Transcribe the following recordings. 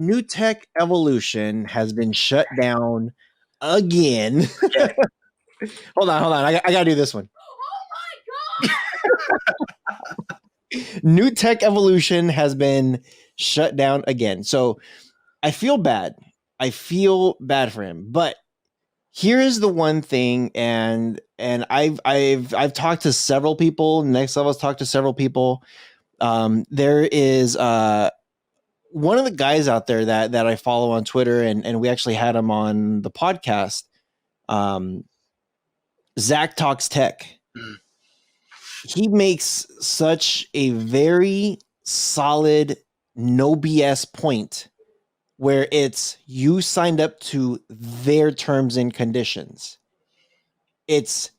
NewTech Evolution has been shut down again. Okay. hold on. I gotta do this one. NewTech Evolution has been shut down again. So I feel bad. I feel bad for him. But here is the one thing, and I've talked to several people. Next Level has talked to several people. There is one of the guys out there that I follow on Twitter, and we actually had him on the podcast. Zach Talks Tech. Mm. He makes such a very solid, no BS point where it's you signed up to their terms and conditions. It's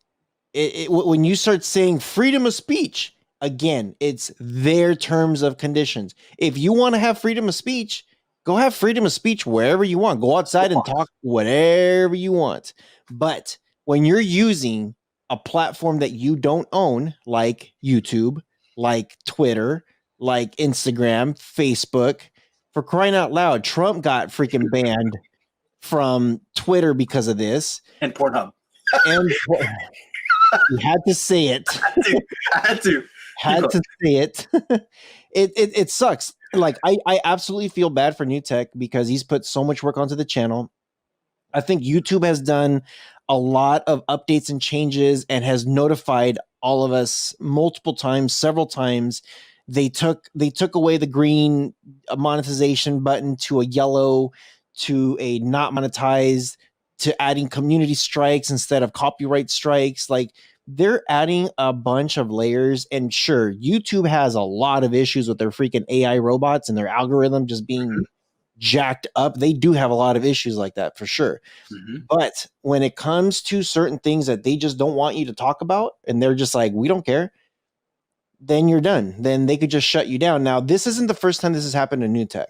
when you start saying freedom of speech, again, it's their terms of conditions. If you want to have freedom of speech, go have freedom of speech wherever you want. Go outside and talk whatever you want. But when you're using a platform that you don't own, like YouTube, like Twitter, like Instagram, Facebook, for crying out loud, Trump got freaking banned from Twitter because of this. And Pornhub. And you had to say it. Had to say it. It sucks. Like I absolutely feel bad for NewTech because he's put so much work onto the channel. I think YouTube has done a lot of updates and changes and has notified all of us multiple times, several times. They took away the green monetization button to a yellow, to a not monetized, to adding community strikes instead of copyright strikes. Like they're adding a bunch of layers. And sure, YouTube has a lot of issues with their freaking AI robots and their algorithm just being jacked up. They do have a lot of issues like that for sure. Mm-hmm. But when it comes to certain things that they just don't want you to talk about, and they're just like, we don't care, then you're done. Then they could just shut you down. Now, this isn't the first time this has happened to NewTech,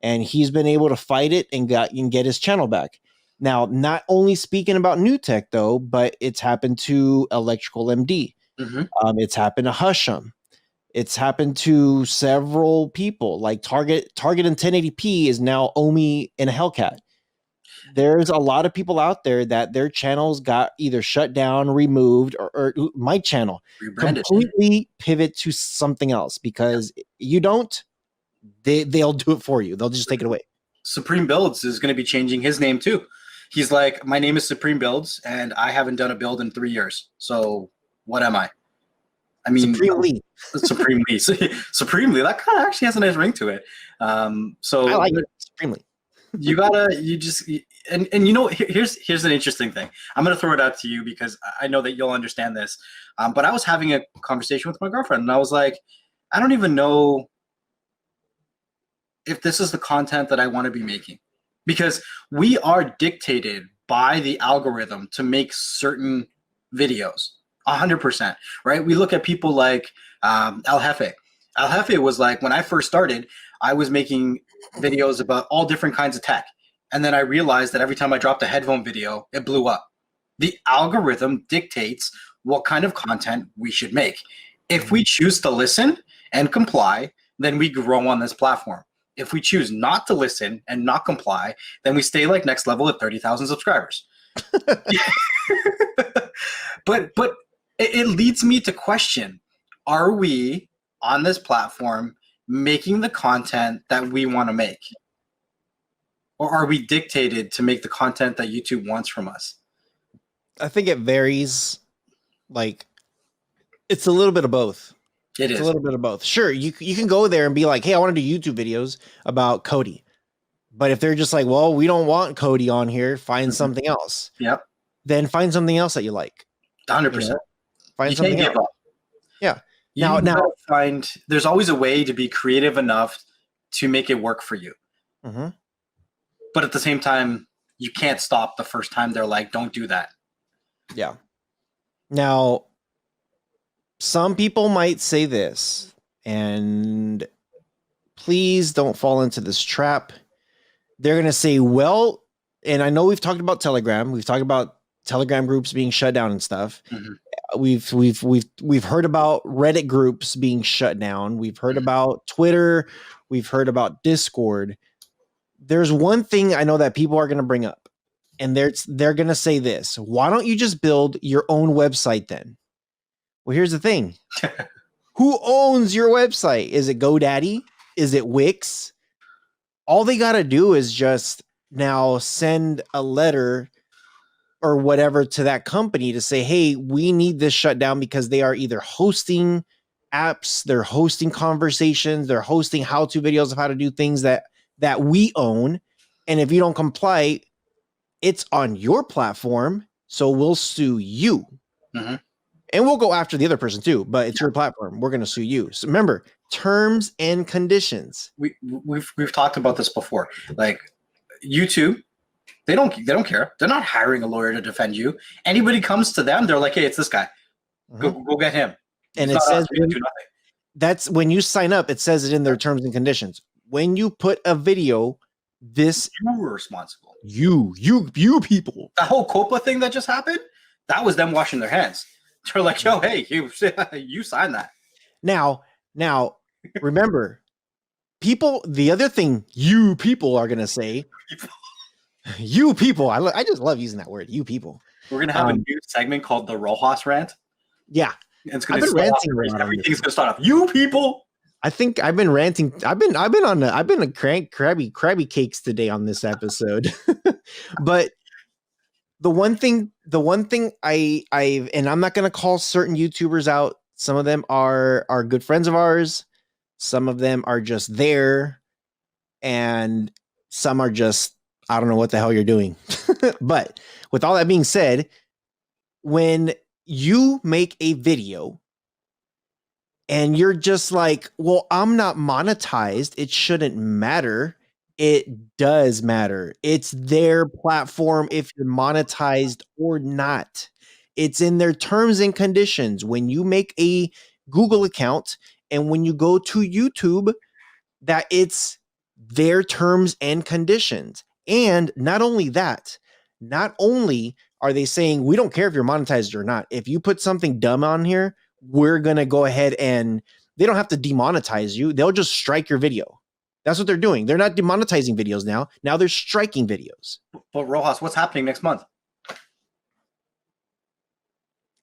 and he's been able to fight it and get his channel back. Now, not only speaking about NewTech though, but it's happened to Electrical MD. Mm-hmm. It's happened to Husham. It's happened to several people. Like Target in 1080p is now Omi and a Hellcat. There's a lot of people out there that their channels got either shut down, removed, or my channel rebranded, completely pivot to something else because you don't. They'll do it for you. They'll just take it away. Supreme Builds is going to be changing his name too. He's like, my name is Supreme Builds, and I haven't done a build in 3 years. So what am I? I mean, Supremely. Supremely. That kind of actually has a nice ring to it. So I like it. Supremely. You you know, here's an interesting thing. I'm going to throw it out to you because I know that you'll understand this. But I was having a conversation with my girlfriend, and I was like, I don't even know if this is the content that I want to be making, because we are dictated by the algorithm to make certain videos. 100%, right? We look at people like El Jefe. El Jefe was like, when I first started, I was making videos about all different kinds of tech. And then I realized that every time I dropped a headphone video, it blew up. The algorithm dictates what kind of content we should make. If we choose to listen and comply, then we grow on this platform. If we choose not to listen and not comply, then we stay like Next Level at 30,000 subscribers. But it leads me to question, are we on this platform making the content that we want to make? Or are we dictated to make the content that YouTube wants from us? I think it varies. Like, it's a little bit of both. It's a little bit of both. Sure, you can go there and be like, hey, I want to do YouTube videos about Cody. But if they're just like, well, we don't want Cody on here, find something else. Yep. Then find something else that you like. 100%. You know? Find something else. Yeah. Now, there's always a way to be creative enough to make it work for you. Mm-hmm. But at the same time, you can't stop the first time they're like, don't do that. Yeah. Now, some people might say this, and please don't fall into this trap. They're going to say, well, and I know we've talked about Telegram. We've talked about Telegram groups being shut down and stuff. Mm-hmm. We've heard about Reddit groups being shut down. We've heard about Twitter. We've heard about Discord. there's one thing I know that people are going to bring up, and they're going to say this: why don't you just build your own website then? Well, here's the thing: who owns your website? Is it GoDaddy? Is it Wix? All they got to do is just now send a letter or whatever to that company to say, hey, we need this shut down because they are either hosting apps, they're hosting conversations, they're hosting how-to videos of how to do things that we own. And if you don't comply, it's on your platform. So we'll sue you. Mm-hmm. And we'll go after the other person too, but it's your platform. We're going to sue you. So remember, terms and conditions. We've talked about this before. Like YouTube, they don't care. They're not hiring a lawyer to defend you. Anybody comes to them, they're like, hey, it's this guy. Go get him. And it says that's when you sign up, it says it in their terms and conditions. When you put a video, this you were responsible. You people. That whole Copa thing that just happened, that was them washing their hands. They're like, yo, hey, you signed that. Now, remember, people, the other thing you people are going to say, you people, I just love using that word, you people. We're going to have a new segment called the Rohas Rant. Yeah. And it's going to start off, everything's going to start off, you people. I think I've been ranting. I've been a crabby cakes today on this episode. But the one thing I and I'm not going to call certain YouTubers out. Some of them are good friends of ours. Some of them are just there, and some are just, I don't know what the hell you're doing. But with all that being said, when you make a video and you're just like, well, I'm not monetized, it shouldn't matter. It does matter. It's their platform if you're monetized or not. It's in their terms and conditions. When you make a Google account and when you go to YouTube, that it's their terms and conditions. And not only that, not only are they saying, we don't care if you're monetized or not. If you put something dumb on here, we're going to go ahead and they don't have to demonetize you. They'll just strike your video. That's what they're doing. They're not demonetizing videos now. Now they're striking videos. But Rojas, what's happening next month?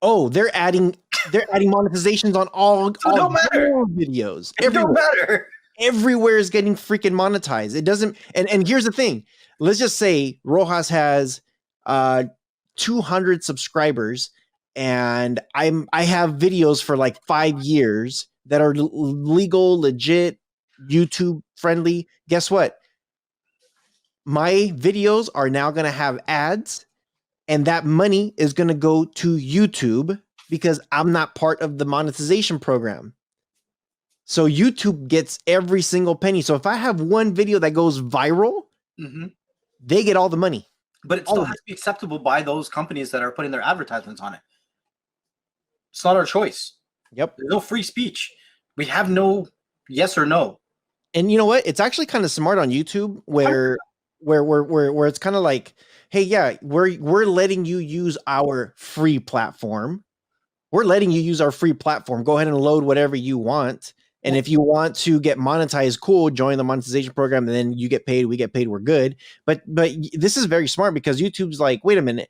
Oh, they're adding monetizations on all videos. It don't matter. Everywhere is getting freaking monetized. It doesn't. And here's the thing. Let's just say Rojas has 200 subscribers, and I have videos for like 5 years that are legal, legit, YouTube friendly. Guess what? My videos are now going to have ads, and that money is going to go to YouTube because I'm not part of the monetization program. So YouTube gets every single penny. So if I have one video that goes viral, they get all the money. But it still has to be acceptable by those companies that are putting their advertisements on it. It's not our choice. Yep. There's no free speech. We have no yes or no. And you know what? It's actually kind of smart on YouTube where it's kind of like, hey, yeah, we're letting you use our free platform. We're letting you use our free platform. Go ahead and load whatever you want. And if you want to get monetized, cool, join the monetization program, and then you get paid, we get paid, we're good. But this is very smart because YouTube's like, wait a minute,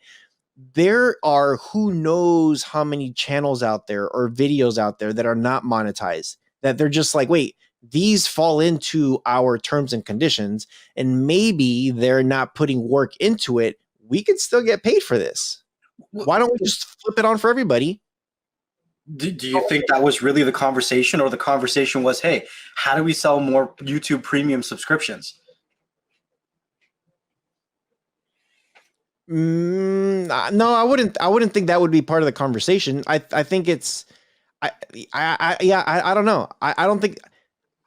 there are who knows how many channels out there or videos out there that are not monetized, that they're just like, wait, these fall into our terms and conditions, and maybe they're not putting work into it. We could still get paid for this. Why don't we just flip it on for everybody? Do you think that was really the conversation, or the conversation was, hey, how do we sell more YouTube premium subscriptions? No, I wouldn't think that would be part of the conversation. I think it's, I don't know. I don't think,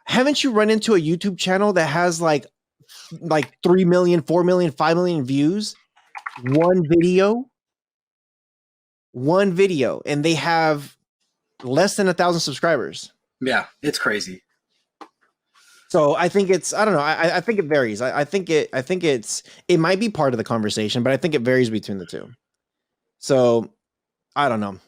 haven't you run into a YouTube channel that has like 3 million, 4 million, 5 million views? One video, and they have less than 1,000 subscribers. Yeah, it's crazy. So I think it's, I don't know. I think it varies. I think it might be part of the conversation, but I think it varies between the two. So I don't know.